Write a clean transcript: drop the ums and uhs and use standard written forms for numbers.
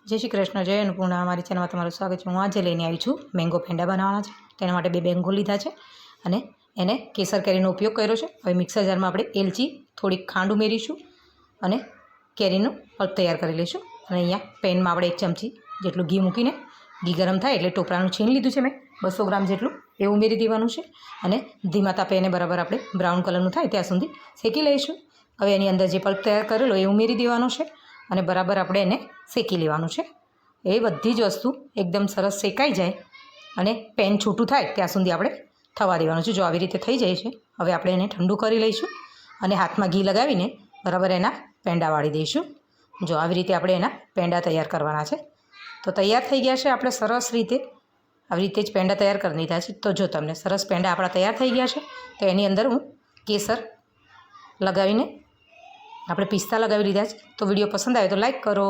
જય શ્રી કૃષ્ણ, જય અન્નપૂર્ણા. અમારી ચેનલમાં તમારું સ્વાગત છે. હું આજે લઈને આવી છું મેંગો પેંડા બનાવવાના છે. તેના માટે 2 મેંગો લીધા છે અને એને કેસર કેરીનો ઉપયોગ કર્યો છે. હવે મિક્સર જારમાં આપણે એલચી, થોડીક ખાંડ ઉમેરીશું અને કેરીનું પલ્પ તૈયાર કરી લઈશું. અને અહીંયા પેનમાં આપણે 1 ચમચી જેટલું ઘી મૂકીને, ઘી ગરમ થાય એટલે ટોપરાનું છીણ લીધું છે મેં 200 ગ્રામ જેટલું, એ ઉમેરી દેવાનું છે અને ધીમા તાપે એને બરાબર આપણે બ્રાઉન કલરનું થાય ત્યાં સુધી શેકી લઈશું. હવે એની અંદર જે પલ્પ તૈયાર કરેલો એ ઉમેરી દેવાનો છે અને બરાબર આપણે એને શેકી લેવાનું છે. એ બધી જ વસ્તુ એકદમ સરસ શેકાઈ જાય અને પેન છૂટું થાય ત્યાં સુધી આપણે થવા દેવાનું છે. જો આવી રીતે થઈ જાય છે, હવે આપણે એને ઠંડુ કરી લઈશું અને હાથમાં ઘી લગાવીને બરાબર એના પેંડા વાળી દઈશું. જો આવી રીતે આપણે એના પેંડા તૈયાર કરવાના છે. તો તૈયાર થઈ ગયા છે. આપણે સરસ રીતે આવી રીતે જ પેંડા તૈયાર કરી દીધા છે. તો જો તમને સરસ પેંડા આપણા તૈયાર થઈ ગયા છે, તો એની અંદર હું કેસર લગાવીને આપણે પિસ્તા લગાવી લીધા છે. તો વિડીયો પસંદ આવે તો લાઈક કરો.